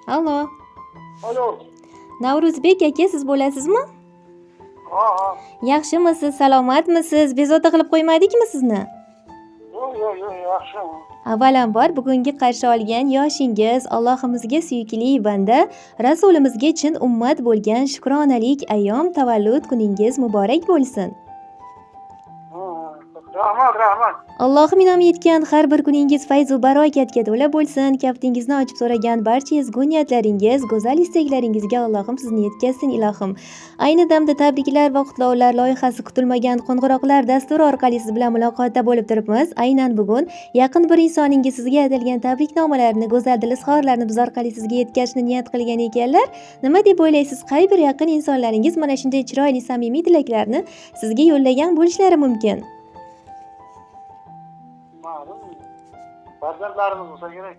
Allo. Alo. Navruzbek aka, siz bo'lasizmi? Ha. Yaxshimisiz, salomatmisiz? Bezovta qilib qo'ymadikmi sizni? Yo'q, yaxshi. Avvalambor bugungi qarshi olgan yoshingiz Allohimizga suyukli banda, Rasulimizga chin ummat bo'lgan shukronalik ayyom tavallud kuningiz muborak bo'lsin. Rahmat. Allohim inom etgan har bir kuningiz fayz va barokatga to'la bo'lsin. Kaftingizni ochib so'ragan barcha ezgu niyatlaringiz, go'zal istaklaringizga Allohim sizni yetkazsin ilohim. Ayni damda tabriklar va qutlovlar loyihasi kutilmagan qo'ng'iroqlar dasturi orqali siz bilan muloqotda bo'lib turibmiz. Aynan bugun yaqin bir insoningiz sizga atalgan tabriknomalarni, go'zal dil izhorlarini biz orqali sizga yetkazishni niyat qilgan ekanlar. Nima deb o'ylaysiz? Qay bir yaqin insonlaringiz mana shunday chiroyli samimiy tilaklarni sizga yo'llagan bo'lishlari mumkin? Farzandlarimiz bo'lsa kerak.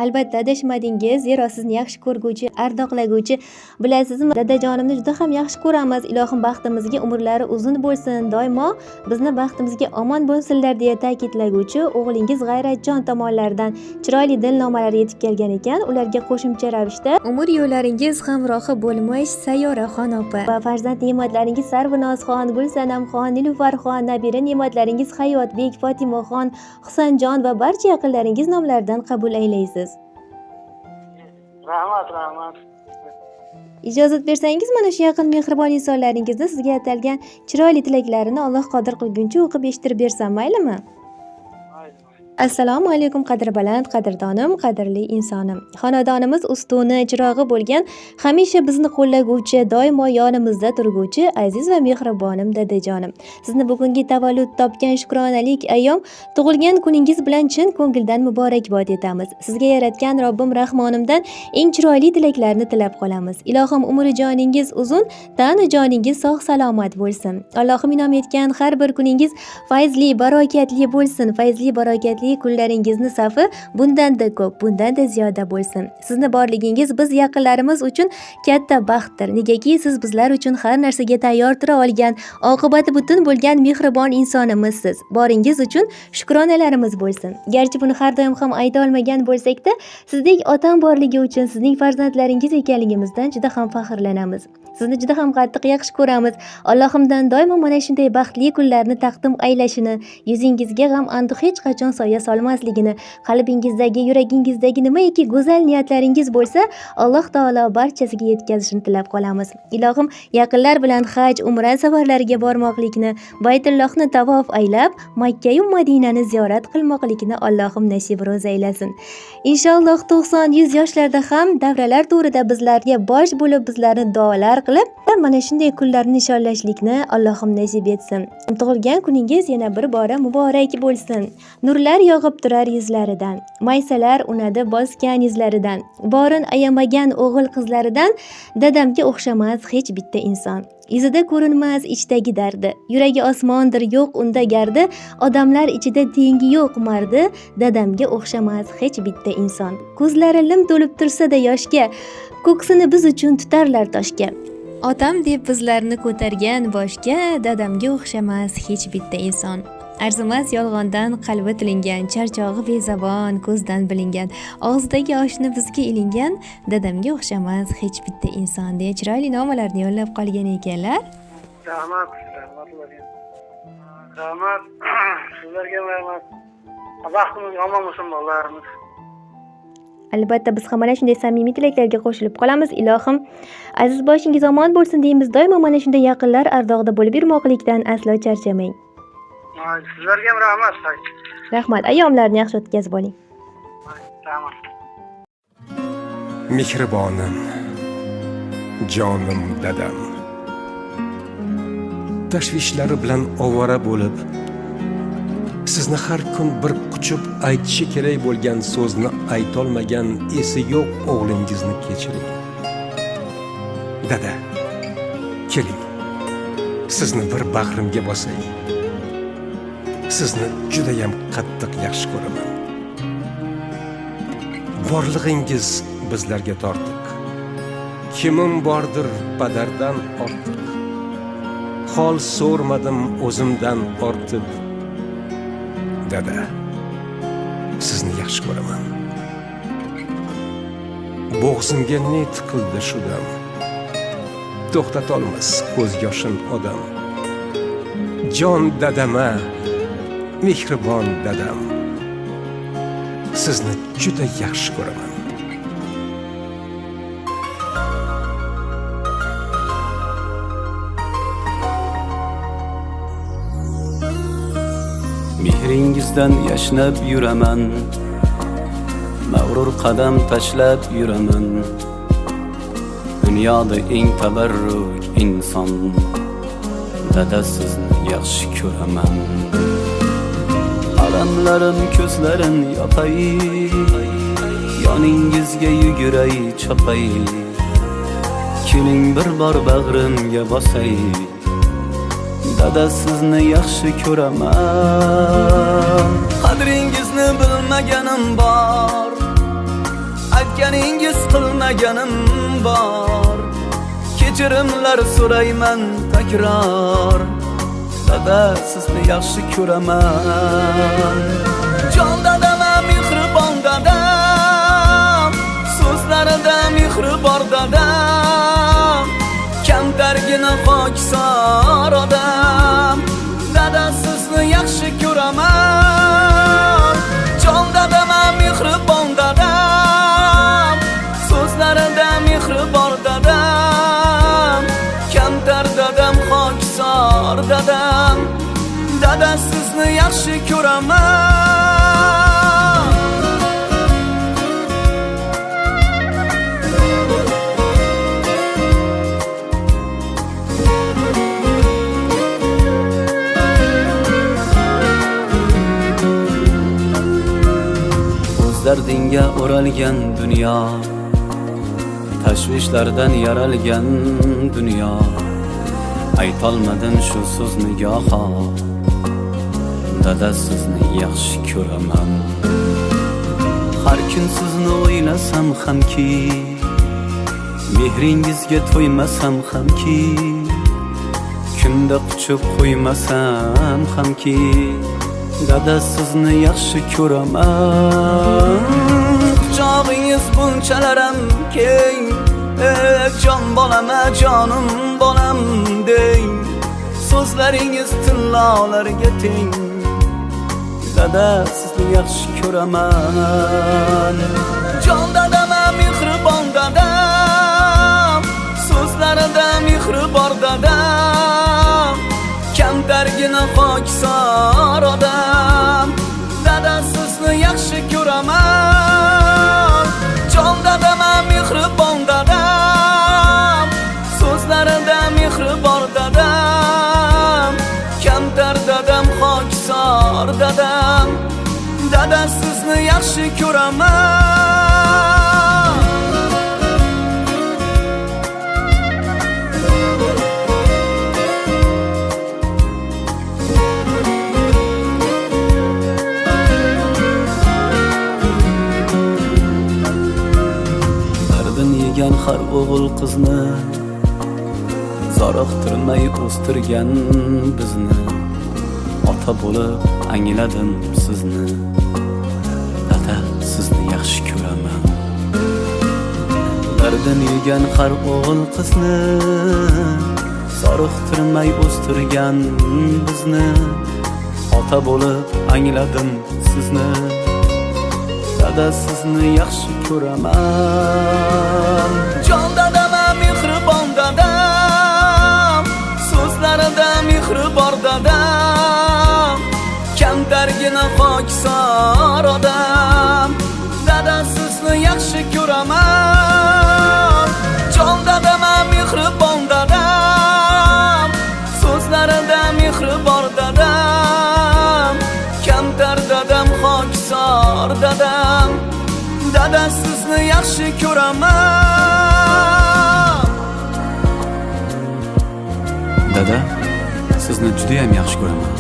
Albatta adashmadingiz, zero sizni yaxshi ko'rguvchi, ardoqlaguvchi, bilasizmi, dadajonimni juda ham yaxshi ko'ramiz. Ilohim baxtimizga umrlari uzun bo'lsin, doimo bizni baxtimizga omon bo'lsinlar deya ta'kidlaguvchi o'g'lingiz G'ayratjon tomonlaridan chiroyli dilnomalar yetib kelgan ekan. Ularga qo'shimcha ravishda umr yo'llaringiz hamrohi bo'lmish Sayyoraxon opa va farzand ne'matlaringiz Sarvinozxon, Gulsanamxon, Nilufarxon, nabira ne'matlaringiz Hayotbek, Fotimaxon, Husanjon va barcha yaqinlaringiz nomlaridan qabul aylaysiz. Rahmat. Ijozat bersangiz mana shu yaqin mehribon insonlaringizni sizga atalgan chiroyli tilaklarini Alloh qodir qilguncha o'qib eshittirib bersam maylimi? Assalomu alaykum qadri baland, qadrdonim, qadrli insonim. Xonadonimiz ustuni, chirog'i bo'lgan, hamisha bizni qo'llaguvchi, doimo yonimizda turguvchi aziz va mehribonim dadajonim. Sizni bugungi tavallud topgan shukronalik ayyom tug'ilgan kuningiz bilan chin ko'ngildan muborakbod etamiz. Sizga yaratgan Robbim Rahmonimdan eng chiroyli tilaklarni tilab qolamiz. Ilohim umri joningiz uzun, tani joningiz sog' salomat bo'lsin. Allohim inom etgan har bir kuningiz fayzli, barokatli bo'lsin. Fayzli, barokatli kunlaringizni safi bundan-da ko'p, bundan-da ziyoda bo'lsin. Sizni borligingiz biz yaqinlarimiz uchun katta baxtdir. Negaki siz bizlar uchun har narsaga tayyor tura olgan, oqibati butun bo'lgan mehribon insonimizsiz. Boringiz uchun shukronalarimiz bo'lsin. Garchi buni har doim ham ayta olmagan bo'lsak-da, sizdek otam borligi uchun sizning farzandlaringiz ekanligimizdan juda ham faxrlanamiz. Sizni juda ham qattiq yaxshi ko'ramiz. Allohimdan doimo mana shunday baxtli kunlarni taqdim aylashini, yuzingizga g'am anduh hech qachon soya solmasligini, qalbingizdagi, yuragingizdagi nimaiki go'zal niyatlaringiz bo'lsa, Alloh taolo barchasiga yetkazishini tilab qolamiz. Ilohim yaqinlar bilan haj, umra safarlariga bormoqlikni, Baytullohni tavof aylab, Makka va Madinani ziyorat qilmoqlikni Allohim nasib ro'z aylasin. Inshaalloh 90-100 yoshlarda ham davralar to'rida bizlarga bosh bo'lib, bizlarni duolar qilib, mana shunday kunlarni nishonlashlikni Allohim nasib etsin. Tug'ilgan kuningiz yana bir bora muborak bo'lsin. Nurlar yog'ib turar yuzlaridan, maysalar unadi bosgan yuzlaridan, borin ayamagan o'g'il qizlaridan dadamga o'xshamas hech bitta inson. Yuzida ko'rinmas ichdagi dardi, yuragi osmondir yo'q unda gardi, odamlar ichida tengi yo'q mardi, dadamga o'xshamas hech bitta inson. Ko'zlari lim to'lib tursa-da yoshga, ko'ksini biz uchun tutarlar toshga. Otam deb bizlarni ko'targan boshga, dadamga o'xshamas hech bitta inson. Arzimas yolg'ondan qalbi tilingan, charchog'i bezabon, ko'zdan bilingan, og'zidagi oshni bizga ilingan, dadamga o'xshamas hech bitta inson deya chiroyli nomalarni yo'llab qolgan ekanlar. Rahmat. Sizlarga rahmat. Baxtimiz omon bo'lsin bolalarimiz. Albatta biz ham mana shunday samimiy tilaklarga qo'shilib qolamiz. Ilohim aziz boshingiz omon bo'lsin deymiz. Doimo mana shunday yaqinlar ardog'ida bo'lib yurmoqlikdan aslo charchamang. Sizlarga ham rahmat. Rahmat. Ayyomlarni yaxshi o'tkazib oling. Rahmat. Mehribonim, jonim dadam. Tashvishlari bilan ovora bo'lib, sizni har kun bir quchib aytishi kerak bo'lgan so'zni aytolmagan esi yo'q o'g'lingizni kechiring. Dada, keling. Sizni bir bag'rimga bosay. Sizni juda ham qattiq yaxshi ko'raman. Borlig'ingiz bizlarga tortiq. Kimim bordir padardan ortiq. Hol so'rmadim o'zimdan ortib. Dada, sizni yaxshi ko'raman. bo'g'zimga ne tiqildi shu dam. To'xtatolmas ko'z yoshin odam. Jon dadama, mehribon dadam, sizni juda yaxshi ko'raman. Mehringizdan yashnab yuraman, mag'rur qadam tashlab yuraman. Dunyoda eng tabarruk inson, dada sizni yaxshi ko'raman. Alamlarim ko'zlarim yopay, yoningizga yuguray chopay. Keling bir bor bag'rimga bosay, dada sizni yaxshi ko'raman. Qadringizni bilmaganim bor, aytganingiz qilmaganim bor. Kechirimlar so'rayman takror, dada sizni yaxshi ko'raman. Jon dadama, mehribon dadam, so'zlarida mehri bor dadam. Kamtargina pokisor odam, dada sizni yaxshi ko'raman. Jon dadama, mehribon dadam, so'zlarida mehri bor dadam. Kamtar dadam, pokisor dadam, dada sizni yaxshi ko'raman. Dardinga o'ralgan dunyo, tashvishlardan yaralgan dunyo. Aytolmadim shu so'zni goho, dada sizni yaxshi ko'raman. Har kun sizni o'ylasam hamki, mehringizga to'ymasam hamki, kunda quchib qo'ymasam hamki, dada sizni yaxshi ko'raman. Quchog'ingiz bunchalaram keng, jon bolama, jonim bolam deng. So'zlaringiz tillolarga teng, dada sizni yaxshi ko'raman. Jon dadama, mehribon dadam, so'zlarida mehri bor dadam. Kamtargina pokisor odam, dada sizni yaxshi ko'raman. Jon dadama, mehribon dadam, so'zlarida mehri bor dadam. Kamtar dadam, pokisor dadam, dada sizni yaxshi ko'raman. Yegan har o'g'il qizni, zoriqtirmay o'stirgan bizni. Ota bo'lib angladim sizni, dada sizni yaxshi ko'raman. Dardin yegan har o'g'il qizni, zoriqtirmay o'stirgan bizni. Ota bo'lib angladim sizni, dada sizni yaxshi ko'raman. Jon dadama, mehribon dadam, so'zlarida mehri bor dadam. Kamtargina pokisor odam, dada sizni yaxshi ko'raman. Jon dadama, mehribon dadam, so'zlarida mehri bor dadam. Kamtar dadam, pokisor dadam, dada sizni yaxshi ko'raman. Dada sizni juda ham yaxshi ko'raman.